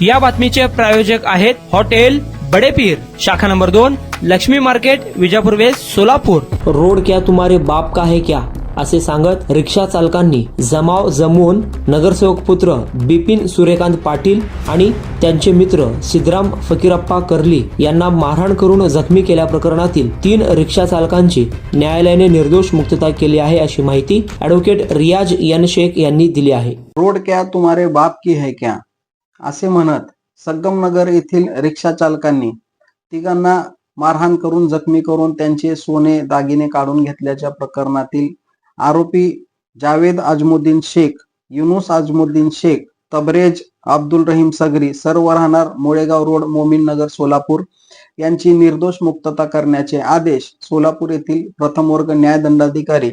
या बातमीचे प्रायोजक आहेत हॉटेल बड़ेपीर, शाखा number 2, Laxmi market, Vijapur west, Solapur. Road क्या तुम्हारे बाप का है क्या असे सांगत रिक्षा चालकांनी जमाव जमवून नगरसेवक पुत्र बिपिन सूर्यकांत पाटील आणि त्यांचे मित्र सिद्धराम फकीरप्पा कर्ली यांना मारहाण करून जखमी केल्या प्रकरणातील 3 रिक्षा चालकांची न्यायालयाने निर्दोष मुक्तता केली आहे, अशी माहिती ॲडव्होकेट रियाज एन शेख यांनी दिली आहे। रोड क्या तुम्हारे बाप की है क्या असे म्हणत संगमनगर येथील रिक्षा चालकांनी तिघांना मारहाण करून जखमी करून त्यांचे सोने दागिने काढून घेतल्याच्या प्रकरणातील आरोपी जावेद अजमुद्दीन शेख, युनुस अजमुद्दीन शेख, तबरेज अब्दुल रहीम सगरी, सर्व राहणार मुळेगाव रोड, मोमीन नगर, सोलापूर यांची निर्दोष मुक्तता करण्याचे आदेश सोलापूर येथील प्रथम वर्ग न्यायदंडाधिकारी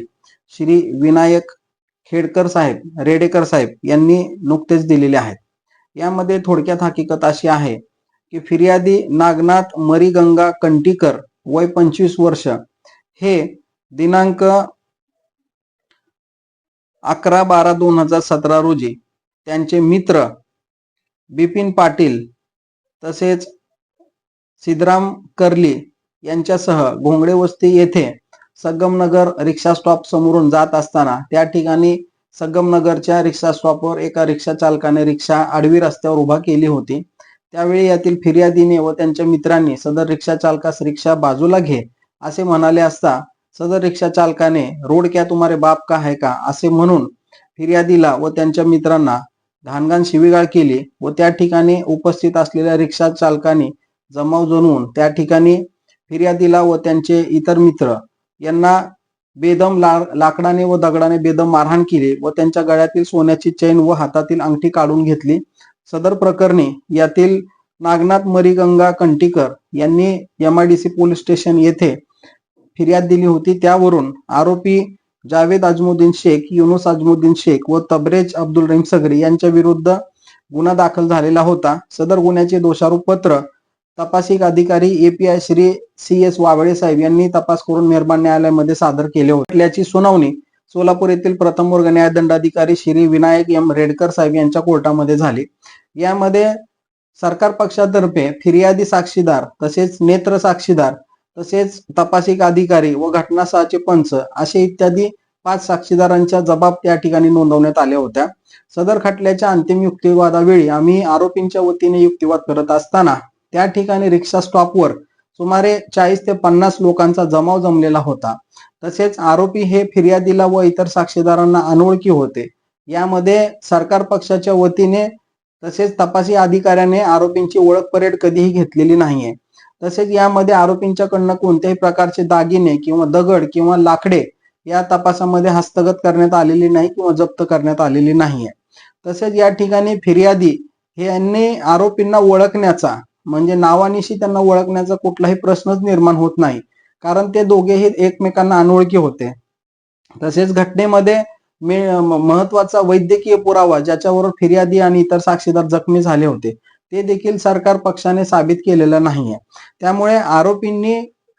श्री विनायक रेडेकर साहेब यांनी नुकतेच दिलेले आहेत। यामध्ये थोडक्यात हकीकत अशी आहे की फिर्यादी नागनाथ मरीगंगा कंटीकर वय 25 वर्ष हे दिनांक 11/12/2017 रोजी त्यांचे मित्र बिपिन पाटील तसेच सिद्धराम कर्ली यांच्यासह घोंगडे वस्ती येथे संगमनगर रिक्षा स्टॉप समोरून जात असताना त्या ठिकाणी संगमनगरच्या रिक्षा स्टॉपवर एका रिक्षा चालकाने रिक्षा आडवी रस्त्यावर उभा केली होती। त्यावेळी यातील फिर्यादीने व त्यांच्या मित्रांनी सदर रिक्षा चालकास रिक्षा बाजूला घे असे म्हणाले असता सदर रिक्षा चालकाने रोड क्या तुम्हारे बाप का है का असे म्हणून फिर्यादीला व त्यांच्या मित्रांना घाणघाण शिवीगाळ केली व त्या ठिकाणी उपस्थित असलेल्या रिक्षा चालकांनी जमाव जमवून त्या ठिकाणी फिर्यादीला व त्यांचे इतर मित्र यांना बेदम लाकडाने व दगडाने बेदम मारहाण केली व त्यांच्या गळ्यातील सोन्याची चैन व हातातील अंगठी काढून घेतली। सदर प्रकरणी यातील नागनाथ मरीगंगा कंटीकर यांनी MIDC पोलीस स्टेशन येथे फिर्याद दिली होती। त्यावरून आरोपी जावेद अजमुद्दीन शेख, युनुस अजमुद्दीन शेख व तबरेज अब्दुल रहीम सगरी यांच्या विरुद्ध गुन्हा दाखल झालेला होता। सदर गुन्ह्याचे दोषारोप पत्र तपासिक अधिकारी API श्री CS वावळे साहेब यांनी तपास करून मेहरबान न्यायालयामध्ये सादर केले होते। याची सुनावणी सोलापूर येथील प्रथम वर्ग न्यायदंडाधिकारी श्री विनायक रेडकर साहेब यांच्या कोर्टामध्ये झाली। यामध्ये सरकार पक्षातर्फे फिर्यादी साक्षीदार तसेच नेत्र साक्षीदार तसेच तपासिक अधिकारी व घटनास्थळाचे पंच असे इत्यादी 5 साक्षीदारांच्या जबाब त्या ठिकाणी नोंदवण्यात आल्या होत्या। सदर खटल्याच्या अंतिम युक्तिवादावेळी आम्ही आरोपींच्या वतीने युक्तिवाद करत असताना त्या ठिकाणी रिक्षा स्टॉपवर सुमारे 40 ते 50 लोकांचा जमाव जमलेला होता। तसेच आरोपी हे फिर्यादीला व इतर साक्षीदारांना अनोळखी होते। यामध्ये सरकार पक्षाच्या वतीने तसेच तपासी अधिकाऱ्याने आरोपींची ओळख परेड कधीही घेतलेली नाहीये। तसेच यामध्ये आरोपींच्याकडनं कोणत्याही प्रकारचे दागिने किंवा दगड किंवा लाकडे या तपासामध्ये हस्तगत करण्यात आलेली नाही किंवा जप्त करण्यात आलेली नाहीये। तसेच या ठिकाणी फिर्यादी हे यांनी आरोपींना ओळखण्याचा म्हणजे नावानिशी त्यांना ओळखण्याचा कुठलाही प्रश्नच निर्माण होत नाही, कारण ते दोघेही एकमेकांना अनोळखी होते। तसेच घटनेमध्ये महत्वाचा वैद्यकीय पुरावा ज्याच्यावर फिर्यादी आणि इतर साक्षीदार जखमी झाले होते ते देखील सरकार पक्षाने साबित केलेलं नाहीये। त्यामुळे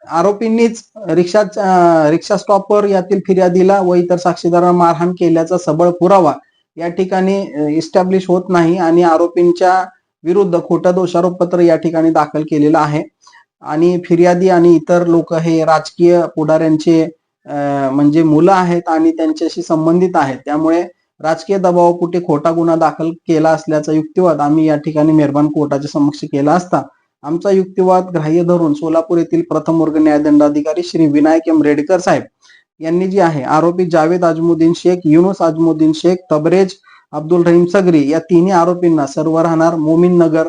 आरोपींनीच रिक्षा स्टॉपवर यातील फिर्यादीला व इतर साक्षीदारांना मारहाण केल्याचा सबळ पुरावा या ठिकाणी इस्टॅब्लिश होत नाही आणि आरोपींच्या विरुद्ध खोटं दोषारोप पत्र या ठिकाणी दाखल केलेलं आहे। आणि फिर्यादी आणि इतर लोक हे राजकीय पुढाऱ्यांचे म्हणजे मुलं आहेत आणि त्यांच्याशी संबंधित आहेत। त्यामुळे राजकीय दबावापोटी खोटा गुन्हा दाखल केला असल्याचा युक्तिवाद आम्ही या ठिकाणी मेहरबान कोर्टाच्या समक्ष केला असता आमचा युक्तिवाद ग्राह्य धरून सोलापूर येथील प्रथम वर्ग न्यायदंडाधिकारी श्री विनायक रेडकर साहेब यांनी जी आहे आरोपी जावेद अजमुद्दीन शेख, युनुस अजमुद्दीन शेख, तबरेज अब्दुल रहीम सगरी या तिन्ही आरोपींना सर्व राहणार मोमीन नगर,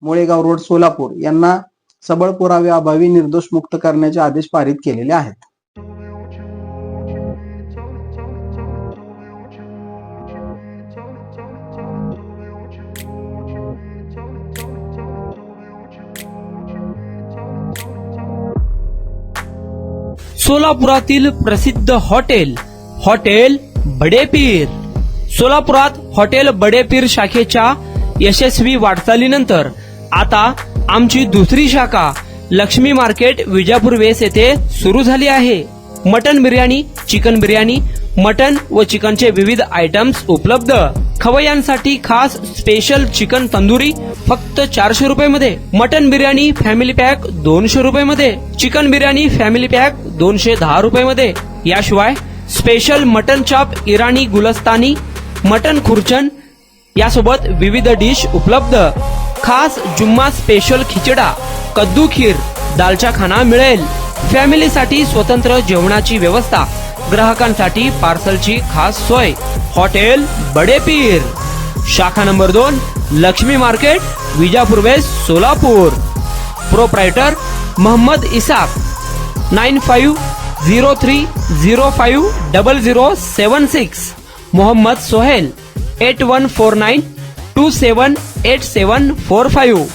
मुळेगाव रोड, सोलापूर यांना सबळ पुरावे अभावी निर्दोष मुक्त करण्याचे आदेश पारित केलेले आहेत। सोलापुरातील प्रसिद्ध हॉटेल बड़ेपीर। सोलापुरात हॉटेल बड़ेपीर शाखेच्या यशस्वी वाटचालीनंतर आता आमची दुसरी शाखा लक्ष्मी मार्केट, विजापूर वेस्ट येथे सुरू झाली आहे। Mutton biryani, chicken biryani, mutton व चिकनचे विविध आयटम्स उपलब्ध। खवय्यांसाठी खास स्पेशल चिकन तंदुरी फक्त 400 रुपये मध्ये. मटन बिर्याणी फॅमिली पॅक 200 रुपये मध्ये. चिकन बिर्याणी फॅमिली पॅक 210 रुपये मध्ये. याशिवाय स्पेशल मटन चाप इराणी गुलस्तानी, मटन खुर्चन यासोबत विविध डिश उपलब्ध. खास जुम्मा स्पेशल खिचडा, कद्दू खीर, दालचा खाना मिळेल. फॅमिलीसाठी स्वतंत्र जेवणाची व्यवस्था, ग्राहकांसाठी पार्सलची खास सोय. हॉटेल बडे पीर, शाखा number 2, Laxmi market, Vijapur west, Solapur. Proprietor Mohammad Isaq. 9503050076. Mohammad Sohail. 8149278745.